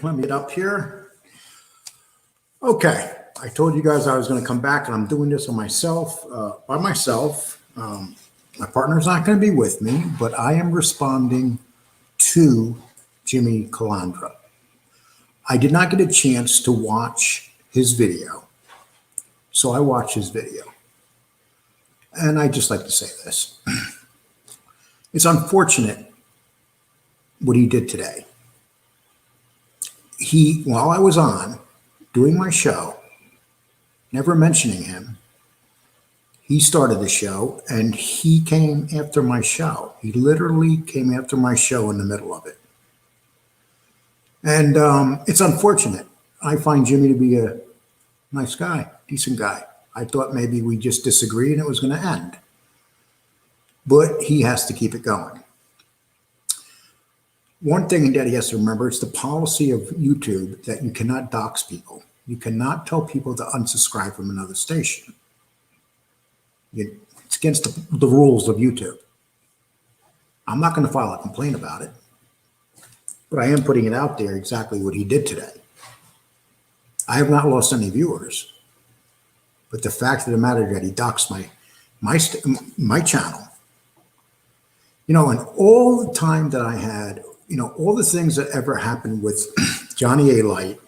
Let me get up here. Okay, I told you guys I was going to come back, and I'm doing this on myself, by myself. My partner's not going to be with me, but I am responding to Jimmy Calandra. I did not get a chance to watch his video, so I watched his video. And I just like to say this. It's unfortunate what he did today. While I was on doing my show, never mentioning him, he started the show and he came after my show. He literally came after my show in the middle of it. And it's unfortunate. I find Jimmy to be a nice guy, decent guy. I thought maybe we just disagreed and it was going to end. But he has to keep it going. One thing that he has to remember, it's the policy of YouTube that you cannot dox people. You cannot tell people to unsubscribe from another station. It's against the rules of YouTube. I'm not going to file a complaint about it, but I am putting it out there exactly what he did today. I have not lost any viewers, but the fact of the matter that he doxed my channel, and all the time that I had, all the things that ever happened with Johnny A. Light,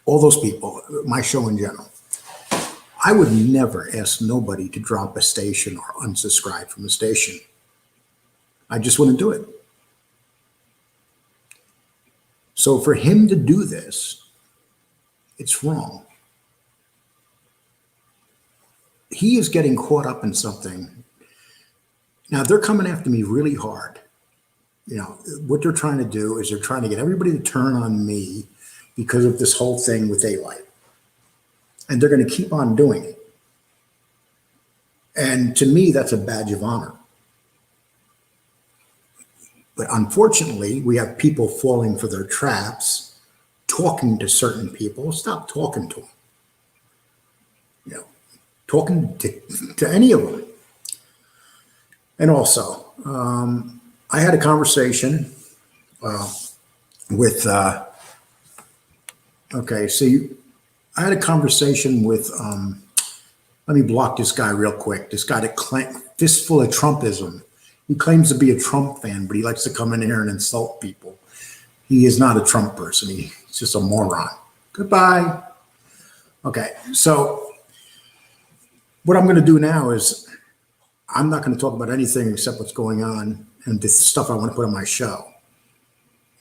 all those people, my show in general, I would never ask nobody to drop a station or unsubscribe from a station. I just wouldn't do it. So for him to do this, it's wrong. He is getting caught up in something. Now they're coming after me really hard. What they're trying to do is they're trying to get everybody to turn on me because of this whole thing with A-Light. And they're going to keep on doing it. And to me, that's a badge of honor. But unfortunately, we have people falling for their traps, talking to certain people. Stop talking to them. Talking to any of them. And also, I had a conversation with, I had a conversation with, let me block this guy real quick. This guy that fistful of Trumpism. He claims to be a Trump fan, but he likes to come in here and insult people. He is not a Trump person. He's just a moron. Goodbye. Okay, so what I'm going to do now is I'm not going to talk about anything except what's going on and the stuff I want to put on my show.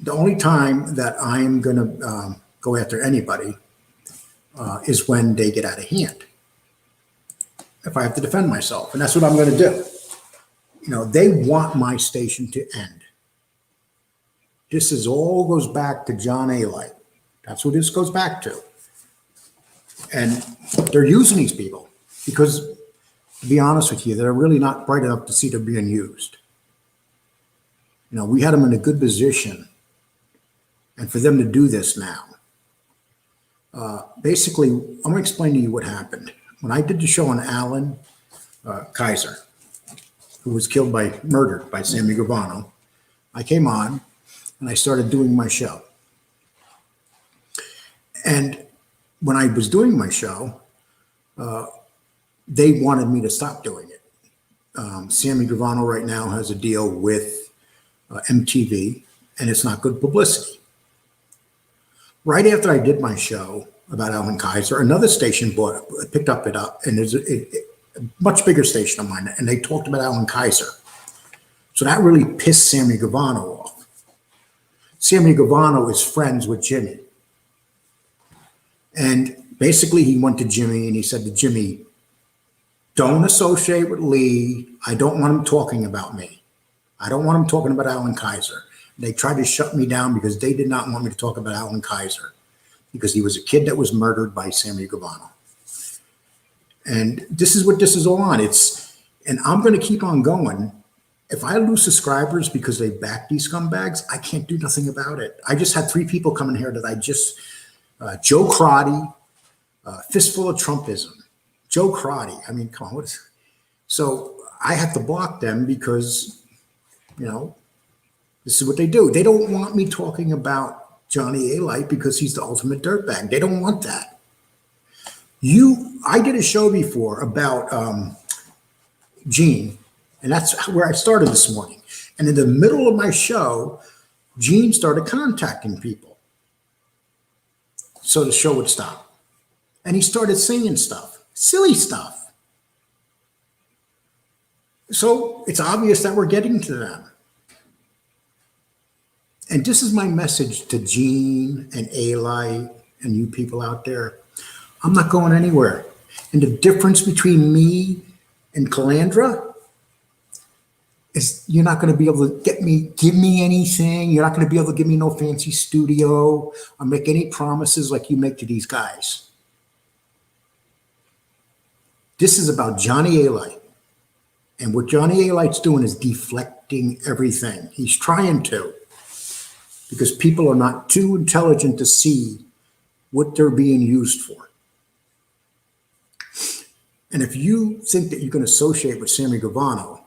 The only time that I'm going to go after anybody is when they get out of hand. If I have to defend myself, and that's what I'm going to do. They want my station to end. This all goes back to John A. Light. That's what this goes back to. And they're using these people because, to be honest with you, they're really not bright enough to see they're being used. We had them in a good position. And for them to do this now, basically, I'm going to explain to you what happened. When I did the show on Alan Kaiser, who was murdered by Sammy Gravano, I came on and I started doing my show. And when I was doing my show, they wanted me to stop doing it. Sammy Gravano right now has a deal with MTV, and it's not good publicity. Right after I did my show about Alan Kaiser, another station picked it up, and there's a much bigger station of mine, and they talked about Alan Kaiser. So that really pissed Sammy Gravano off. Sammy Gravano is friends with Jimmy. And basically he went to Jimmy and he said to Jimmy, don't associate with Lee. I don't want him talking about me. I don't want him talking about Alan Kaiser. They tried to shut me down because they did not want me to talk about Alan Kaiser because he was a kid that was murdered by Sammy Gravano. And this is what this is all on. And I'm going to keep on going. If I lose subscribers because they back these scumbags, I can't do nothing about it. I just had 3 people come in here that Joe Crotty, fistful of Trumpism. Joe Crotty. I mean, come on. So I have to block them because, this is what they do. They don't want me talking about Johnny A. Light because he's the ultimate dirtbag. They don't want that. I did a show before about Gene, and that's where I started this morning. And in the middle of my show, Gene started contacting people. So the show would stop. And he started singing stuff, silly stuff. So it's obvious that we're getting to them. And this is my message to Gene and A-Light and you people out there. I'm not going anywhere. And the difference between me and Calandra is you're not going to be able to give me anything. You're not going to be able to give me no fancy studio or make any promises like you make to these guys. This is about Johnny A-Light. And what Johnny A-Light's doing is deflecting everything. He's trying to, because people are not too intelligent to see what they're being used for. And if you think that you can associate with Sammy Gravano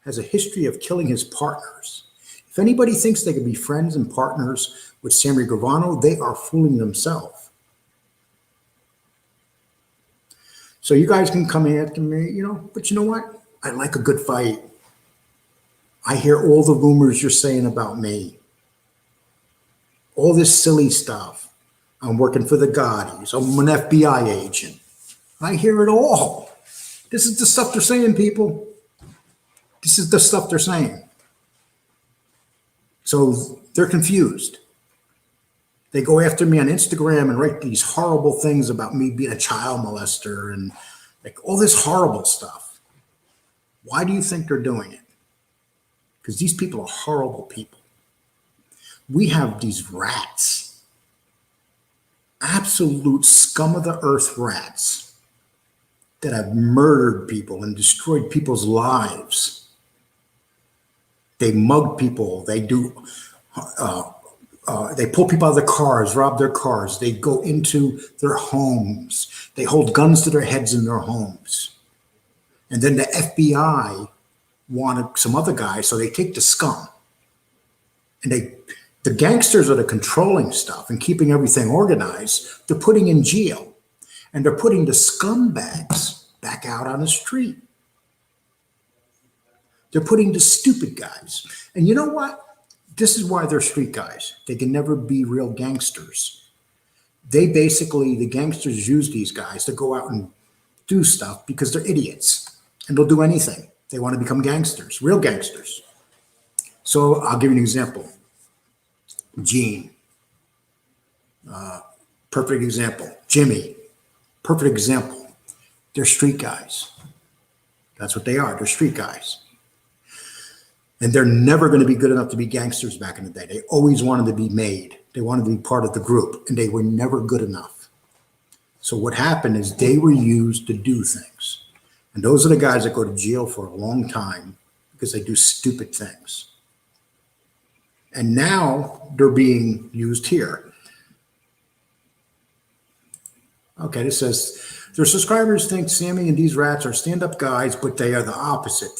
has a history of killing his partners. If anybody thinks they can be friends and partners with Sammy Gravano, they are fooling themselves. So you guys can come after me, but you know what? I like a good fight. I hear all the rumors you're saying about me. All this silly stuff. I'm working for the Gaudis. I'm an FBI agent. I hear it all. This is the stuff they're saying, people. This is the stuff they're saying. So they're confused. They go after me on Instagram and write these horrible things about me being a child molester and like all this horrible stuff. Why do you think they're doing it? Because these people are horrible people. We have these rats, absolute scum of the earth rats that have murdered people and destroyed people's lives. They mug people. They do. They pull people out of their cars, rob their cars. They go into their homes. They hold guns to their heads in their homes. And then the FBI wanted some other guy, so they take the scum. And the gangsters are the controlling stuff and keeping everything organized. They're putting in jail. And they're putting the scumbags back out on the street. They're putting the stupid guys. And you know what? This is why they're street guys. They can never be real gangsters. The gangsters use these guys to go out and do stuff because they're idiots. And they'll do anything. They want to become gangsters, real gangsters. So I'll give you an example. Gene, perfect example. Jimmy, perfect example. They're street guys. That's what they are. They're street guys. And they're never going to be good enough to be gangsters back in the day. They always wanted to be made. They wanted to be part of the group, and they were never good enough. So what happened is they were used to do things. And those are the guys that go to jail for a long time because they do stupid things. And now they're being used here. Okay, this says, their subscribers think Sammy and these rats are stand-up guys, but they are the opposite.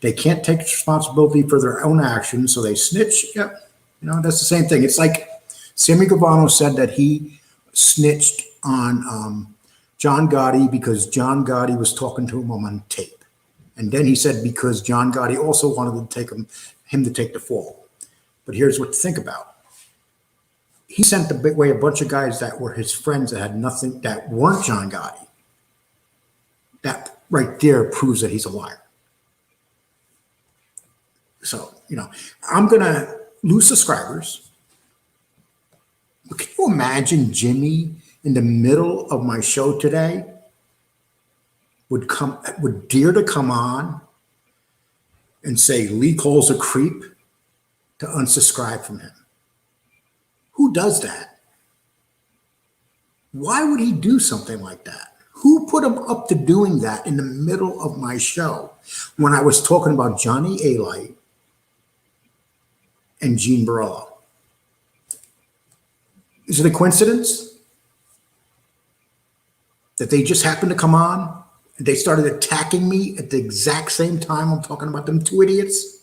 They can't take responsibility for their own actions, so they snitch. Yep, that's the same thing. It's like Sammy Gravano said that he snitched on John Gotti because John Gotti was talking to him on tape. And then he said because John Gotti also wanted to take him to take the fall. But here's what to think about. He sent away a bunch of guys that were his friends that had nothing, that weren't John Gotti. That right there proves that he's a liar. So, I'm going to lose subscribers. But can you imagine Jimmy in the middle of my show today would dare to come on and say Lee Cole's a creep to unsubscribe from him? Who does that? Why would he do something like that? Who put him up to doing that in the middle of my show when I was talking about Johnny A-Light and Gene Barello? Is it a coincidence that they just happened to come on and they started attacking me at the exact same time I'm talking about them two idiots?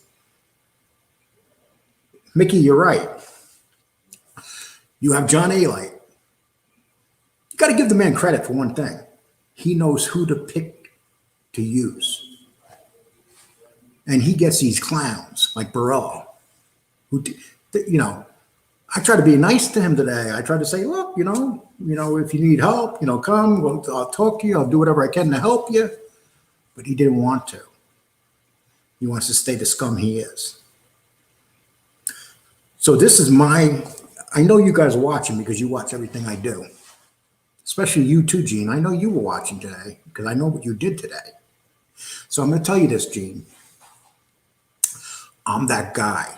Mickey, you're right. You have John A. Light. You got to give the man credit for one thing. He knows who to pick to use. And he gets these clowns like Burrell, who, I try to be nice to him today. I try to say, look, if you need help, come, I'll talk to you. I'll do whatever I can to help you. But he didn't want to. He wants to stay the scum he is. So this is I know you guys are watching because you watch everything I do. Especially you too, Gene. I know you were watching today because I know what you did today. So I'm going to tell you this, Gene. I'm that guy.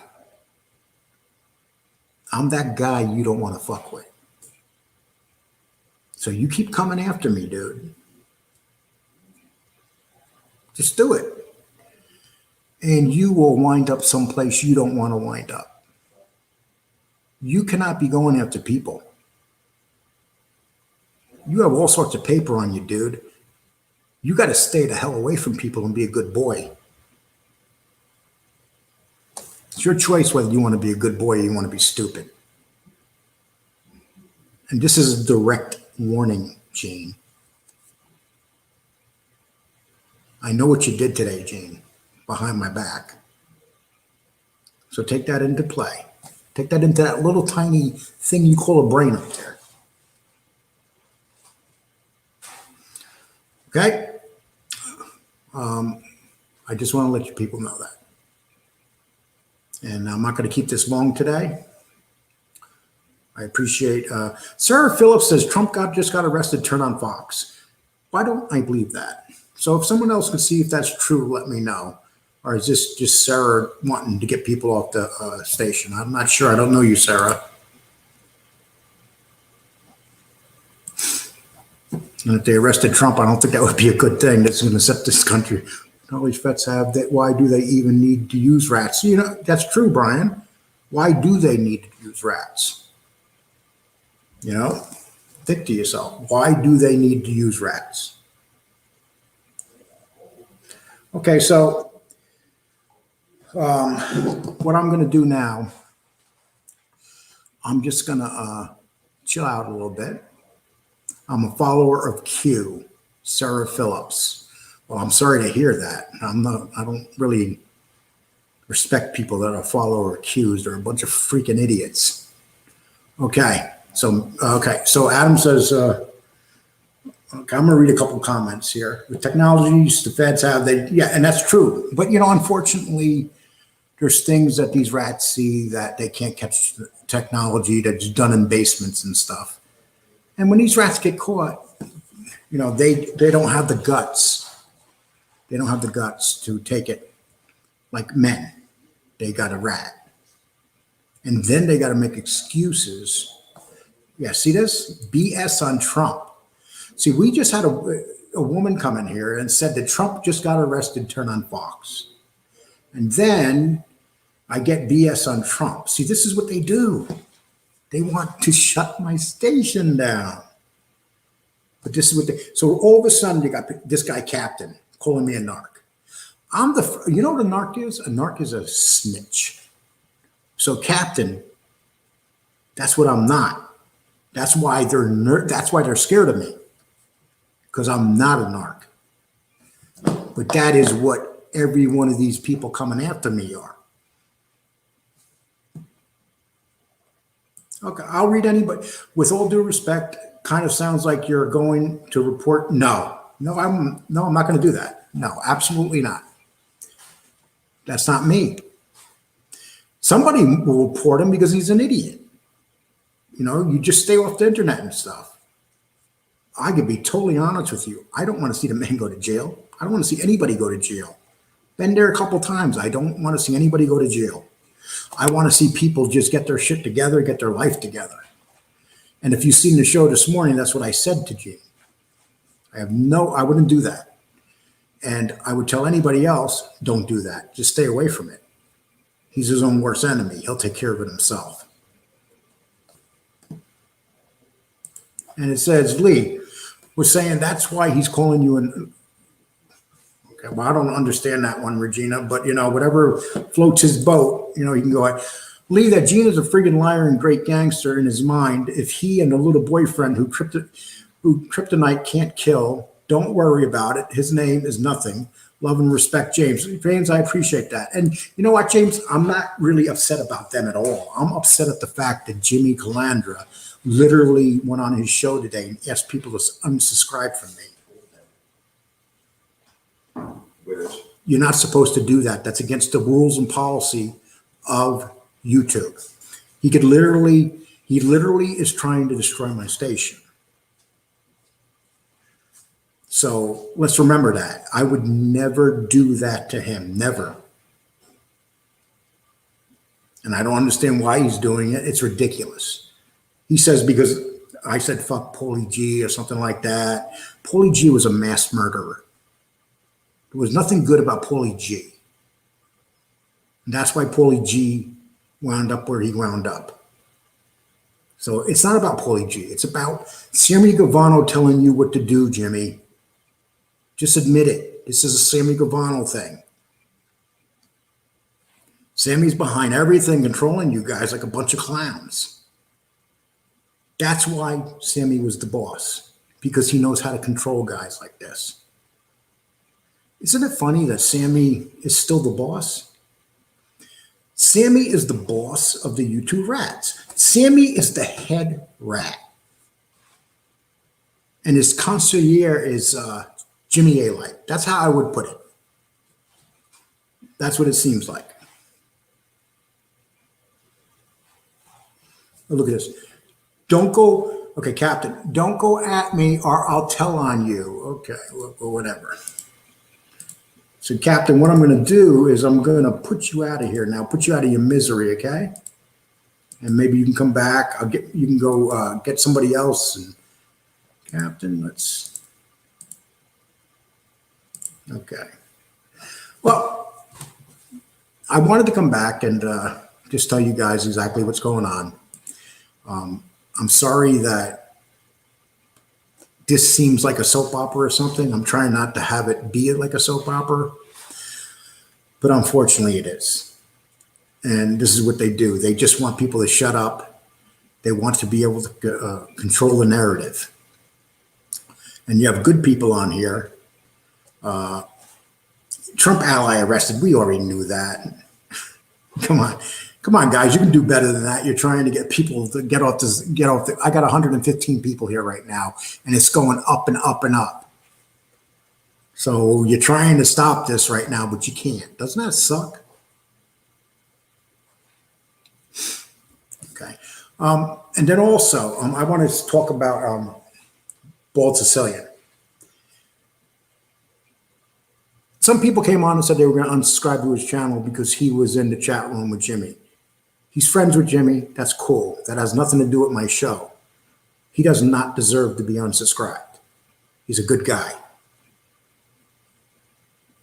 I'm that guy you don't want to fuck with. So you keep coming after me, dude. Just do it. And you will wind up someplace you don't want to wind up. You cannot be going after people. You have all sorts of paper on you, dude. You got to stay the hell away from people and be a good boy. It's your choice whether you want to be a good boy or you want to be stupid. And this is a direct warning, Gene. I know what you did today, Gene, behind my back. So take that into play. Take that into that little tiny thing you call a brain up there. Okay? I just want to let you people know that. And I'm not going to keep this long today. I appreciate Sarah Phillips says Trump just got arrested, turn on Fox. Why don't I believe that? So if someone else could see if that's true, let me know. Or is this just Sarah wanting to get people off the station? I'm not sure. I don't know you, Sarah. And if they arrested Trump, I don't think that would be a good thing. That's going to set this country. All these vets have that. Why do they even need to use rats? That's true, Brian. Why do they need to use rats? Think to yourself, why do they need to use rats? Okay, so what I'm going to do now, I'm just going to chill out a little bit. I'm a follower of Q, Sarah Phillips. Well, I'm sorry to hear that. I don't really respect people that are follower of Qs. They're a bunch of freaking idiots. Okay. So Adam says, okay, I'm going to read a couple comments here. With technologies the feds have, and that's true. But, unfortunately, there's things that these rats see that they can't catch the technology that's done in basements and stuff. And when these rats get caught, they don't have the guts. They don't have the guts to take it like men. They got a rat. And then they got to make excuses. Yeah, see this? BS on Trump. See, we just had a woman come in here and said that Trump just got arrested, turn on Fox. And then I get BS on Trump. See, this is what they do. They want to shut my station down. But this is what so all of a sudden you got this guy, Captain, calling me a narc. You know what a narc is? A narc is a snitch. So Captain, that's what I'm not. That's why they're scared of me. Because I'm not a narc. But that is what every one of these people coming after me are. Okay, I'll read anybody. With all due respect, kind of sounds like you're going to report. No, I'm not going to do that. No, absolutely not. That's not me. Somebody will report him because he's an idiot. You just stay off the internet and stuff. I can be totally honest with you. I don't want to see the man go to jail. I don't want to see anybody go to jail. Been there a couple times. I don't want to see anybody go to jail. I want to see people just get their shit together, get their life together. And if you've seen the show this morning, that's what I said to Gene. I wouldn't do that. And I would tell anybody else, don't do that. Just stay away from it. He's his own worst enemy. He'll take care of it himself. And it says, Lee was saying that's why he's calling you an. Okay, well, I don't understand that one, Regina, but whatever floats his boat, he can go ahead. Believe that Gene is a friggin' liar and great gangster in his mind. If he and the little boyfriend who kryptonite can't kill, don't worry about it. His name is nothing. Love and respect, James. James, I appreciate that. And you know what, James? I'm not really upset about them at all. I'm upset at the fact that Jimmy Calandra literally went on his show today and asked people to unsubscribe from me. You're not supposed to do that. That's against the rules and policy of YouTube. He literally is trying to destroy my station. So let's remember that. I would never do that to him, never. And I don't understand why he's doing it. It's ridiculous. He says because I said fuck Paulie G or something like that. Paulie G was a mass murderer. There was nothing good about Paulie G. And that's why Paulie G wound up where he wound up. So it's not about Paulie G. It's about Sammy Gravano telling you what to do, Jimmy. Just admit it. This is a Sammy Gravano thing. Sammy's behind everything, controlling you guys like a bunch of clowns. That's why Sammy was the boss, because he knows how to control guys like this. Isn't it funny that Sammy is still the boss? Sammy is the boss of the YouTube rats. Sammy is the head rat. And his concierge is Jimmy A. Light. That's how I would put it. That's what it seems like. Oh, look at this. Don't go, okay, Captain, don't go at me or I'll tell on you. Okay, or whatever. So, Captain, what I'm going to do is I'm going to put you out of here now, put you out of your misery, okay? And maybe you can come back. You can go get somebody else. And Captain, let's. Okay. Well, I wanted to come back and just tell you guys exactly what's going on. I'm sorry that this seems like a soap opera or something. I'm trying not to have it be like a soap opera, but unfortunately it is. And this is what they do. They just want people to shut up. They want to be able to control the narrative. And you have good people on here. Trump ally arrested. We already knew that. Come on, guys. You can do better than that. You're trying to get people to get off this. I got 115 people here right now, and it's going up and up and up. So you're trying to stop this right now, but you can't. Doesn't that suck? Okay. And then also, I want to talk about Bald Sicilian. Some people came on and said they were going to unsubscribe to his channel because he was in the chat room with Jimmy. He's friends with Jimmy. That's cool. That has nothing to do with my show. He does not deserve to be unsubscribed. He's a good guy.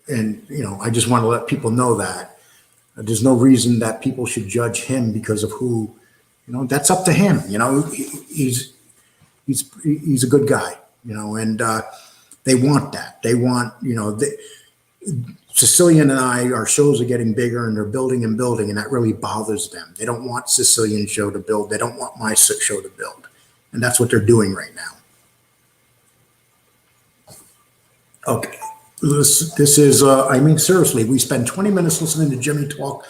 And, I just want to let people know that. There's no reason that people should judge him because of who, that's up to him. He's a good guy, and they want that. They want, Sicilian and our shows are getting bigger and they're building and building, and that really bothers them. They don't want Sicilian show to build. They don't want my show to build. And that's what they're doing right now. Okay. This is, seriously, we spend 20 minutes listening to Jimmy talk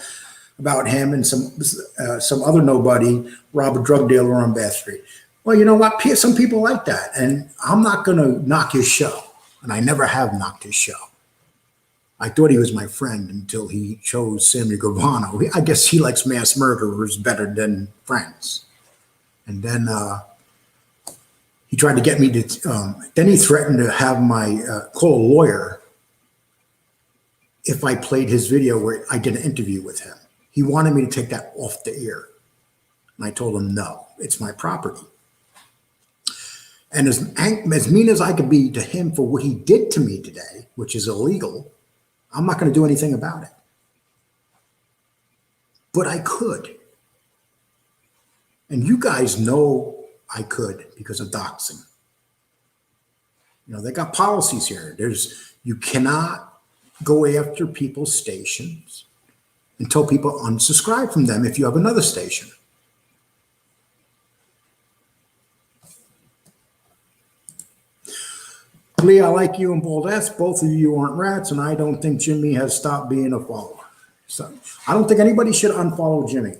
about him and some other nobody rob a drug dealer on Bath Street. Well, you know what? Some people like that. And I'm not going to knock his show. And I never have knocked his show. I thought he was my friend until he chose Sammy Gravano. I guess he likes mass murderers better than friends. And then he tried to get me to, then he threatened to have call a lawyer if I played his video where I did an interview with him. He wanted me to take that off the air. And I told him, no, it's my property. And as mean as I could be to him for what he did to me today, which is illegal, I'm not going to do anything about it. But I could. And you guys know I could because of doxing. They got policies here. You cannot go after people's stations. and tell people unsubscribe from them if you have another station. Lee, I like you and Bald S. Both of you aren't rats, and I don't think Jimmy has stopped being a follower. So I don't think anybody should unfollow Jimmy.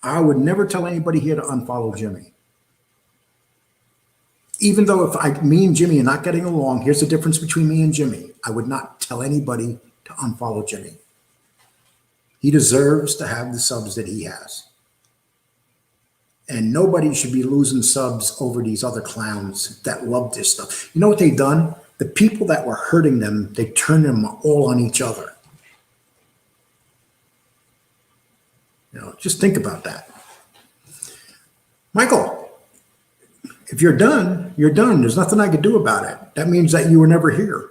I would never tell anybody here to unfollow Jimmy. Even though if me and Jimmy are not getting along, here's the difference between me and Jimmy. I would not tell anybody to unfollow Jimmy. He deserves to have the subs that he has. And nobody should be losing subs over these other clowns that love this stuff. You know what they've done? The people that were hurting them, they turned them all on each other. You know, just think about that. Michael, if you're done, you're done. There's nothing I could do about it. That means that you were never here.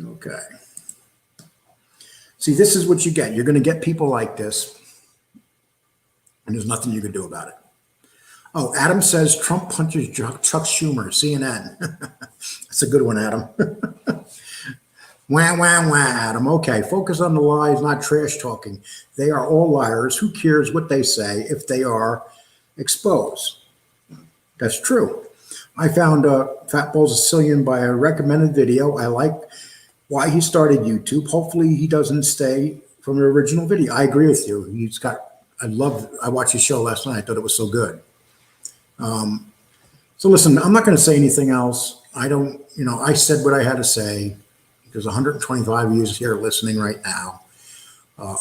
Okay. See, this is what you get. You're going to get people like this, and there's nothing you can do about it. Oh, Adam says Trump punches Chuck Schumer, CNN. That's a good one, Adam. Wah, wah, wah, Adam. Okay, focus on the lies, not trash talking. They are all liars. Who cares what they say if they are exposed? That's true. I found Fat Bull Sicilian by a recommended video. I like why he started YouTube. Hopefully he doesn't stay from the original video. I agree with you. He's got, I watched his show last night. I thought it was so good. So listen, I'm not going to say anything else. I don't, I said what I had to say. There's 125 of you here listening right now.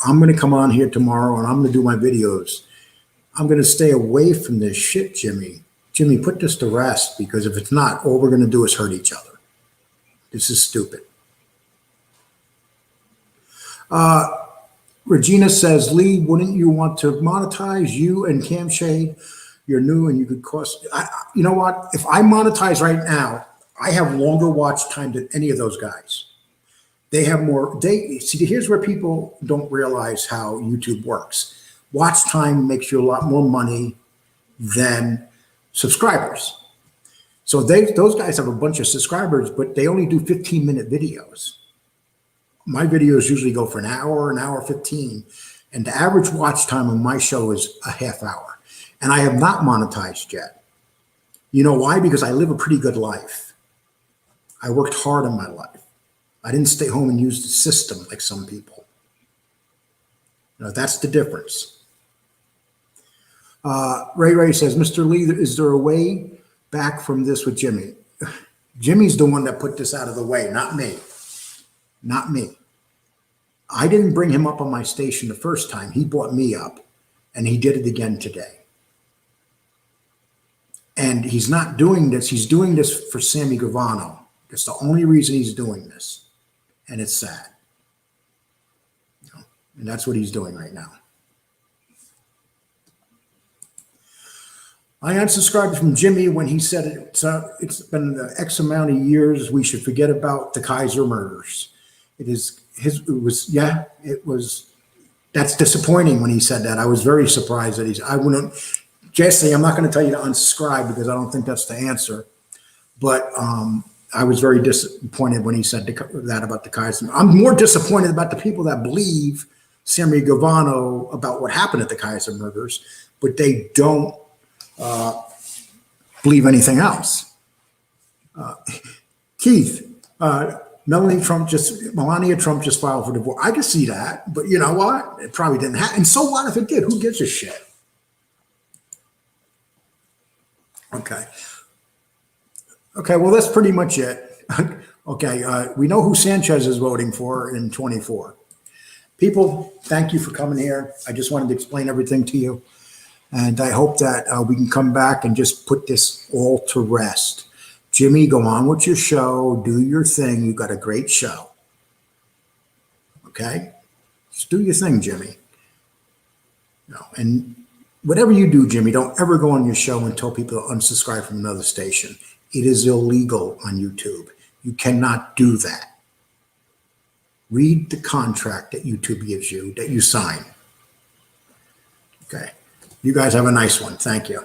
I'm going to come on here tomorrow and I'm going to do my videos. I'm going to stay away from this shit, Jimmy. Jimmy, put this to rest, because if it's not, all we're going to do is hurt each other. This is stupid. Regina says, Lee, wouldn't you want to monetize you and Cam Shade? You're new and you could cost. You know what? If I monetize right now, I have longer watch time than any of those guys. They have more. See, here's where people don't realize how YouTube works. Watch time makes you a lot more money than subscribers. So those guys have a bunch of subscribers, but they only do 15-minute videos. My videos usually go for an hour 15, and the average watch time on my show is a half hour. And I have not monetized yet. You know why? Because I live a pretty good life. I worked hard in my life. I didn't stay home and use the system like some people. That's the difference. Ray says, Mr. Lee, is there a way back from this with Jimmy? Jimmy's the one that put this out of the way, not me. Not me. I didn't bring him up on my station the first time. He brought me up, and he did it again today. And he's not doing this. He's doing this for Sammy Gravano. That's the only reason he's doing this. And it's sad. And that's what he's doing right now. I unsubscribed from Jimmy when he said it's been X amount of years. We should forget about the Kaiser murders. That's disappointing when he said that. I was very surprised that Jesse, I'm not going to tell you to unsubscribe because I don't think that's the answer. But I was very disappointed when he said that about the Kaiser. I'm more disappointed about the people that believe Sammy Gravano about what happened at the Kaiser murders, but they don't believe anything else. Keith, Melania Trump just filed for divorce. I can see that, but you know what? It probably didn't happen. And so what if it did? Who gives a shit? Okay. Okay, well, that's pretty much it. Okay, we know who Sanchez is voting for in 24. People, thank you for coming here. I just wanted to explain everything to you. And I hope that we can come back and just put this all to rest. Jimmy, go on with your show. Do your thing. You got a great show. Okay? Just do your thing, Jimmy. And whatever you do, Jimmy, don't ever go on your show and tell people to unsubscribe from another station. It is illegal on YouTube. You cannot do that. Read the contract that YouTube gives you, that you sign. Okay. You guys have a nice one. Thank you.